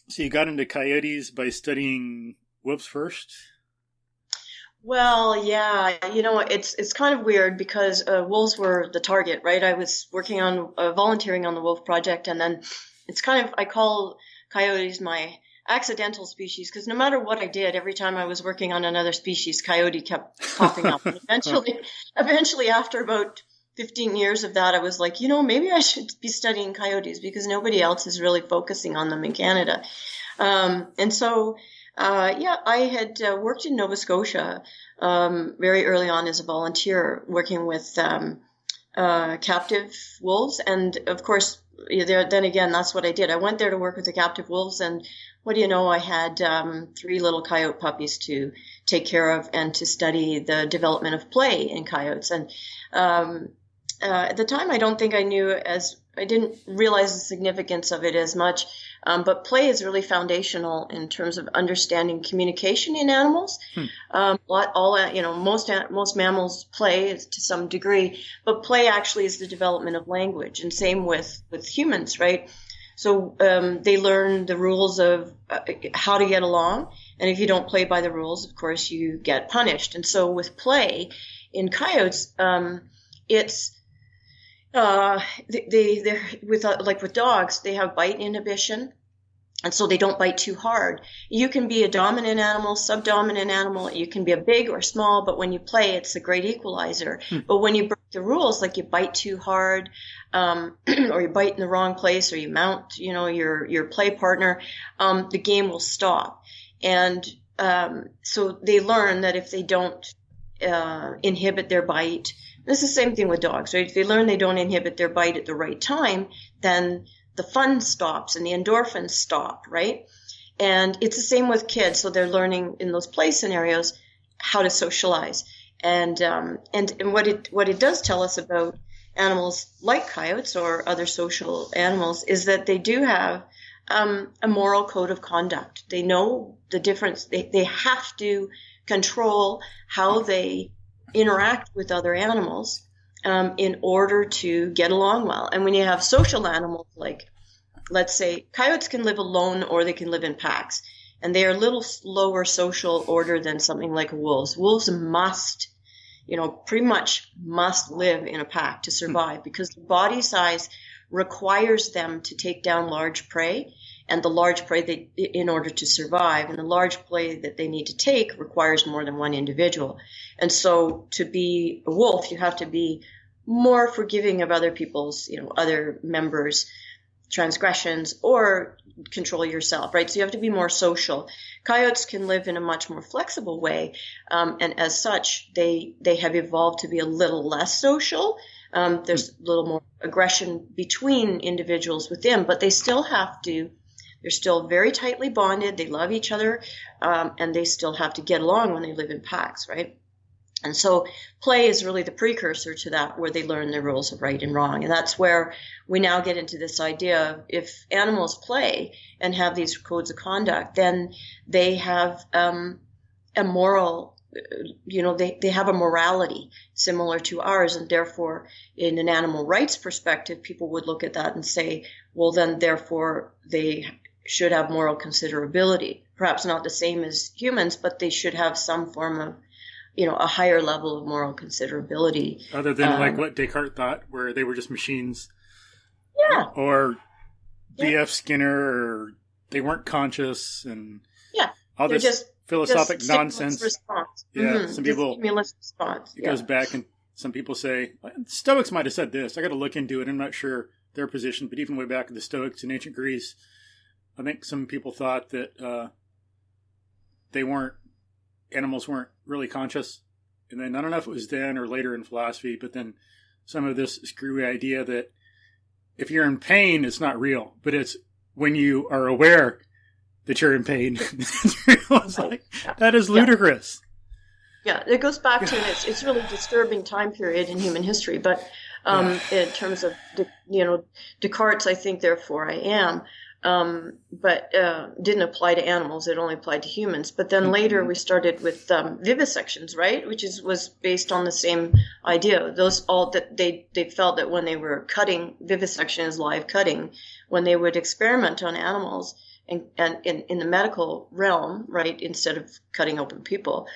So you got into coyotes by studying wolves first? Well, yeah, it's kind of weird because wolves were the target, right? I was working on volunteering on the wolf project, and then it's kind of I call coyotes my accidental species because no matter what I did, every time I was working on another species, coyote kept popping up. And eventually, after about 15 years of that, I was like, maybe I should be studying coyotes because nobody else is really focusing on them in Canada. And so, yeah, I had worked in Nova Scotia very early on as a volunteer, working with captive wolves. And of course, then again, that's what I did. I went there to work with the captive wolves. And what do you know? I had three little coyote puppies to take care of and to study the development of play in coyotes. And at the time, I don't think I didn't realize the significance of it as much. But play is really foundational in terms of understanding communication in animals. Most mammals play to some degree, but play actually is the development of language, and same with humans, right? So they learn the rules of how to get along, and if you don't play by the rules, of course, you get punished. And so with play in coyotes, it's they're with dogs, they have bite inhibition, and so they don't bite too hard. You can be a dominant animal, subdominant animal. You can be a big or small, but when you play, it's a great equalizer. But when you break the rules, like you bite too hard, or you bite in the wrong place, or you mount, your play partner, the game will stop. And so they learn that if they don't inhibit their bite. This is the same thing with dogs, right? If they learn they don't inhibit their bite at the right time, then the fun stops and the endorphins stop, right? And it's the same with kids. So they're learning in those play scenarios how to socialize. And what it does tell us about animals like coyotes or other social animals is that they do have a moral code of conduct. They know the difference. They have to control how they interact with other animals in order to get along well. And when you have social animals, like, let's say, coyotes can live alone or they can live in packs. And they are a little lower social order than something like wolves. Wolves must, pretty much must live in a pack to survive because the body size requires them to take down large prey, and the large prey in order to survive, and the large prey that they need to take requires more than one individual. And so to be a wolf, you have to be more forgiving of other people's, other members' transgressions, or control yourself, right? So you have to be more social. Coyotes can live in a much more flexible way, and as such, they have evolved to be a little less social. There's a little more aggression between individuals within, but they're still very tightly bonded. They love each other, and they still have to get along when they live in packs, right? And so play is really the precursor to that, where they learn the rules of right and wrong. And that's where we now get into this idea of if animals play and have these codes of conduct, then they have a moral, they have a morality similar to ours. And therefore, in an animal rights perspective, people would look at that and say, well, then therefore they should have moral considerability. Perhaps not the same as humans, but they should have some form of a higher level of moral considerability. Other than like what Descartes thought, where they were just machines. Yeah. Or B.F. Skinner, or they weren't conscious, and all this just philosophic nonsense. Response. Yeah, some people. Stimulus response. It goes back, and some people say, Stoics might have said this. I got to look into it. I'm not sure their position, but even way back in the Stoics in ancient Greece, I think some people thought that animals weren't really conscious. And then I don't know if it was then or later in philosophy, but then some of this screwy idea that if you're in pain, it's not real, but it's when you are aware that you're in pain. It's like, that is ludicrous. Yeah, it goes back to it's really disturbing time period in human history. But in terms of Descartes, I think therefore I am. But didn't apply to animals. It only applied to humans. But then later we started with vivisections, right? Which was based on the same idea. They felt that when they were cutting, vivisection is live cutting, when they would experiment on animals, and in the medical realm, right, instead of cutting open people,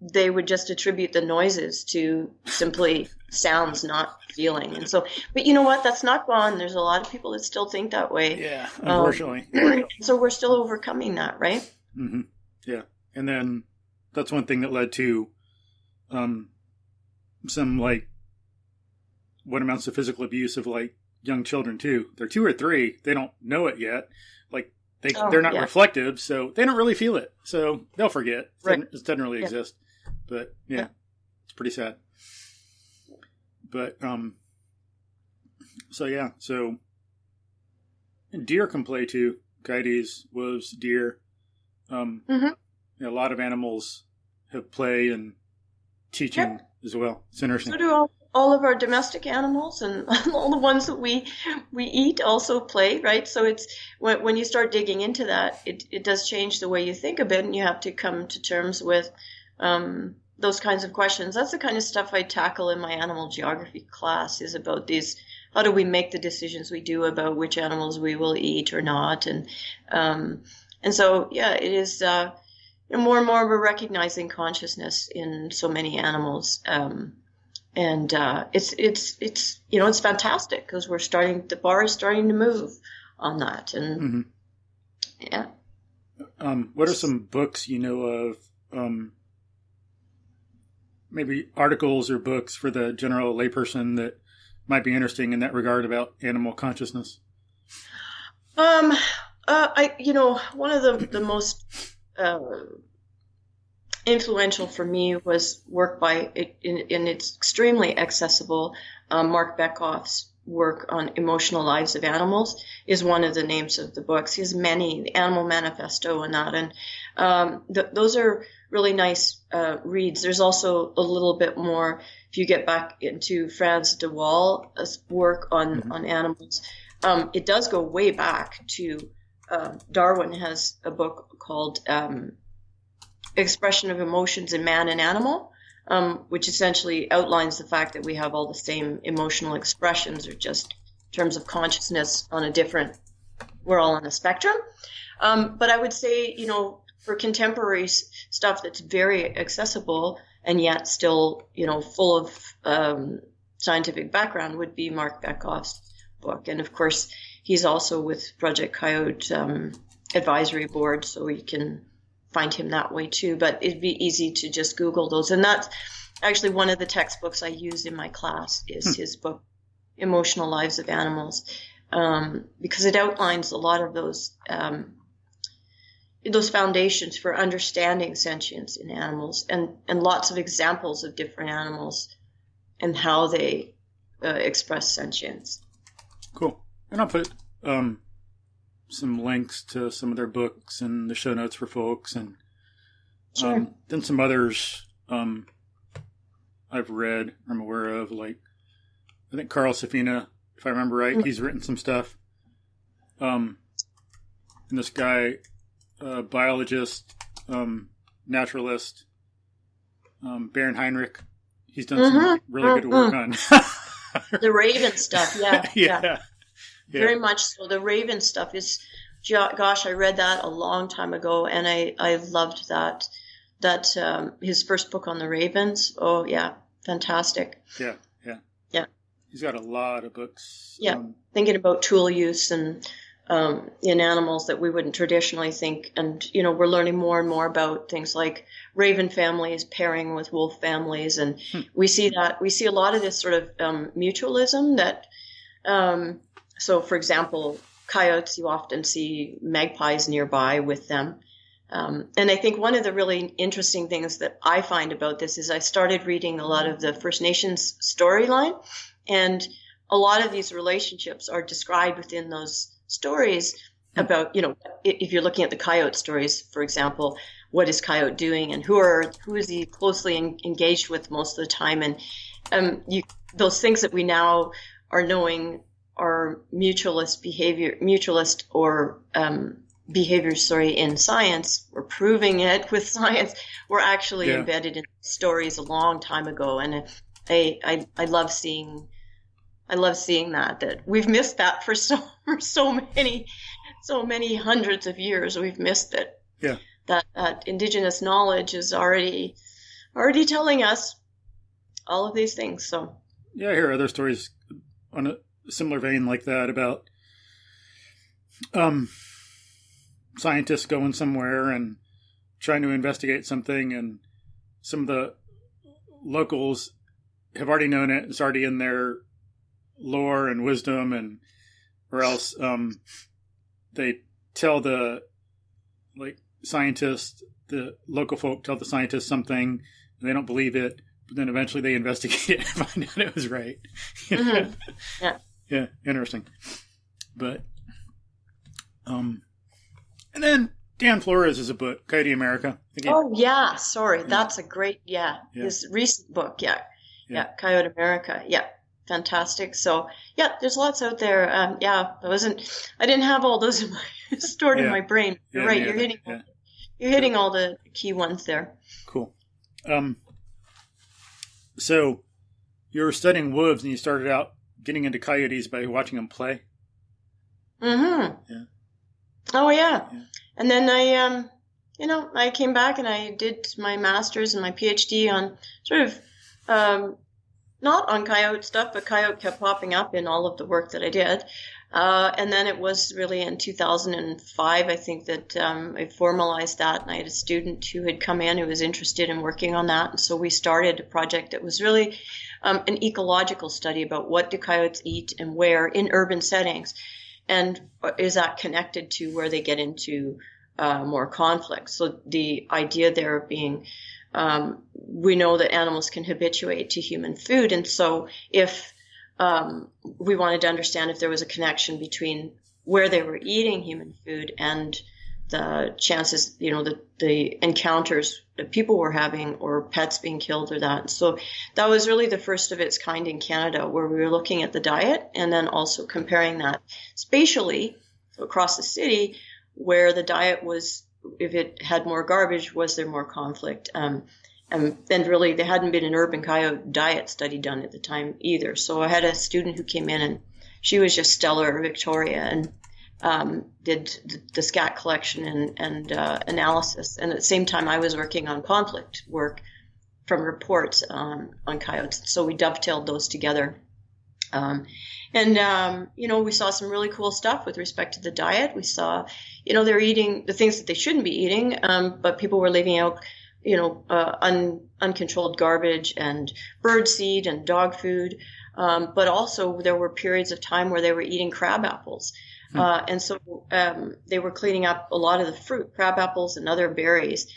they would just attribute the noises to simply sounds, not feeling. And so, but you know what? That's not gone. There's a lot of people that still think that way. Yeah, unfortunately. So we're still overcoming that, right? Mm-hmm. Yeah. And then that's one thing that led to some, like, what amounts to physical abuse of, like, young children, too. They're 2 or 3. They don't know it yet. Like, they're not reflective, so they don't really feel it. So they'll forget. Right. It doesn't really exist. But, yeah, it's pretty sad. But, so deer can play, too. Coyotes, wolves, deer. A lot of animals have play and teaching as well. It's interesting. So do all of our domestic animals, and all the ones that we eat also play, right? So it's when you start digging into that, it does change the way you think of it, and you have to come to terms with those kinds of questions. That's the kind of stuff I tackle in my animal geography class, is about these. How do we make the decisions we do about which animals we will eat or not? And so, yeah, it is more and more we're recognizing consciousness in so many animals. And it's fantastic, because the bar is starting to move on that. And yeah. What are some books you know of, maybe articles or books for the general layperson that might be interesting in that regard about animal consciousness? One of the most influential for me was work by, and it's extremely accessible, Mark Bekoff's work on Emotional Lives of Animals is one of the names of the books. He has many, the Animal Manifesto and that, and those are really nice reads. There's also a little bit more, if you get back into Frans de Waal's work on animals. It does go way back to Darwin has a book called Expression of Emotions in Man and Animal, which essentially outlines the fact that we have all the same emotional expressions, or just in terms of consciousness we're all on a spectrum. But I would say, for contemporary stuff that's very accessible and yet still, full of scientific background, would be Mark Bekoff's book. And of course, he's also with Project Coyote advisory board, so you can find him that way too. But it'd be easy to just Google those. And that's actually one of the textbooks I use in my class is his book, Emotional Lives of Animals, because it outlines a lot of those foundations for understanding sentience in animals, and lots of examples of different animals and how they express sentience. Cool. And I'll put some links to some of their books in the show notes for folks, and Sure. Then some others I've read, I'm aware of, like I think Carl Safina, if I remember right, he's written some stuff. And this guy, biologist, naturalist, Baron Heinrich, he's done some really good work on the raven stuff. yeah. Very much so. The raven stuff is, gosh, I read that a long time ago, and I loved that his first book on the ravens. Oh yeah, fantastic. Yeah. He's got a lot of books. Yeah, thinking about tool use and in animals that we wouldn't traditionally think, and we're learning more and more about things like raven families pairing with wolf families, and we see a lot of this sort of mutualism that. So, for example, coyotes, you often see magpies nearby with them. And I think one of the really interesting things that I find about this is I started reading a lot of the First Nations storyline, and a lot of these relationships are described within those stories about, if you're looking at the coyote stories, for example, what is coyote doing and who is he closely engaged with most of the time. And those things that we now are knowing are mutualist behavior in science. We're proving it with science. We're actually embedded in stories a long time ago, and I love seeing that we've missed that for so so many hundreds of years we've missed it. Yeah. That indigenous knowledge is already telling us all of these things. So yeah, I hear other stories on a similar vein like that about scientists going somewhere and trying to investigate something, and some of the locals have already known it. It's already in their lore and wisdom, and or else they tell the scientists, the local folk tell the scientists something, and they don't believe it, but then eventually they investigate it and find out it was right. Mm-hmm. Yeah. Yeah, interesting. But and then Dan Flores is a book, Coyote America. Oh yeah, sorry, that's a great his recent book, Coyote America, fantastic. So yeah, there's lots out there. I didn't have all those stored in my brain. You're right. You're hitting all the key ones there. Cool. So you were studying wolves, and you started out getting into coyotes by watching them play. Mm-hmm. Yeah. Oh yeah. And then I came back and I did my master's and my PhD on sort of not on coyote stuff, but coyote kept popping up in all of the work that I did. And then it was really in 2005, I think, that I formalized that. And I had a student who had come in who was interested in working on that. And so we started a project that was really an ecological study about what do coyotes eat and where in urban settings. And is that connected to where they get into more conflict? So the idea there being we know that animals can habituate to human food. And so if we wanted to understand if there was a connection between where they were eating human food and the chances, the encounters that people were having or pets being killed or that. So that was really the first of its kind in Canada, where we were looking at the diet and then also comparing that spatially across the city, where the diet was, if it had more garbage, was there more conflict? And really, there hadn't been an urban coyote diet study done at the time either. So I had a student who came in, and she was just stellar, Victoria, and did the scat collection and analysis. And at the same time, I was working on conflict work from reports on coyotes. So we dovetailed those together. We saw some really cool stuff with respect to the diet. We saw, they're eating the things that they shouldn't be eating, but people were leaving out, uncontrolled garbage and bird seed and dog food. But also there were periods of time where they were eating crab apples. And so they were cleaning up a lot of the fruit, crab apples and other berries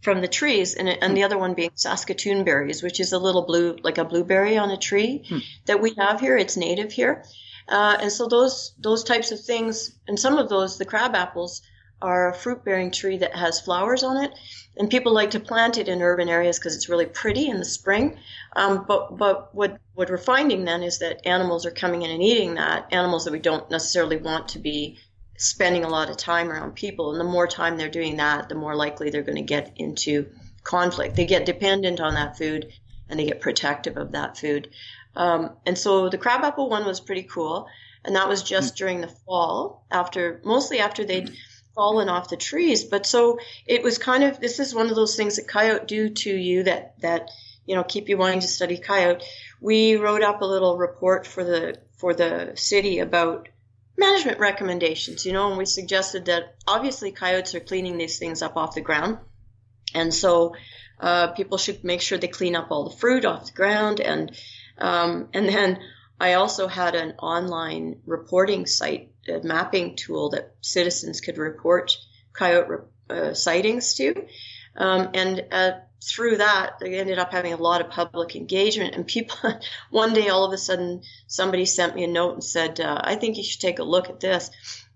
from the trees, and the other one being Saskatoon berries, which is a little blue, like a blueberry on a tree that we have here. It's native here. And so those types of things, and some of those, the crab apples, are a fruit-bearing tree that has flowers on it, and people like to plant it in urban areas because it's really pretty in the spring. But what we're finding then is that animals are coming in and eating that, animals that we don't necessarily want to be spending a lot of time around people. And the more time they're doing that, the more likely they're going to get into conflict. They get dependent on that food, and they get protective of that food. And so the crabapple one was pretty cool, and that was just during the fall, mostly after they'd fallen off the trees. But so it was kind of, this is one of those things that coyote do to you that keep you wanting to study coyote. We wrote up a little report for the city about management recommendations, and we suggested that obviously coyotes are cleaning these things up off the ground, and so people should make sure they clean up all the fruit off the ground. And then I also had an online reporting site, a mapping tool that citizens could report coyote sightings to. Through that, they ended up having a lot of public engagement. And people, one day, all of a sudden, somebody sent me a note and said, I think you should take a look at this.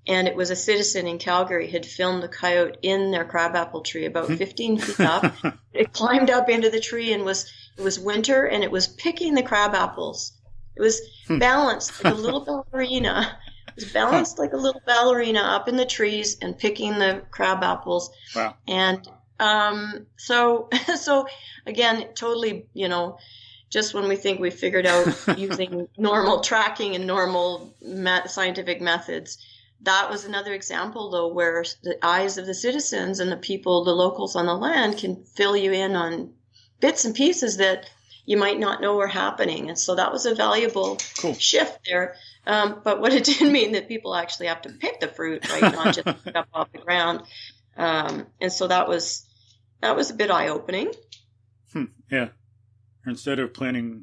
And it was a citizen in Calgary had filmed a coyote in their crabapple tree about 15 feet up. It climbed up into the tree, and it was winter, and it was picking the crab apples. It was balanced like a little ballerina. It was balanced like a little ballerina up in the trees and picking the crab apples. Wow. And so again, totally, just when we think we figured out using normal tracking and normal scientific methods, that was another example, though, where the eyes of the citizens and the people, the locals on the land, can fill you in on bits and pieces that you might not know are happening. And so that was a valuable shift there. But what it did mean that people actually have to pick the fruit, right? Not just pick up off the ground. And so that was a bit eye-opening. Yeah. Instead of planting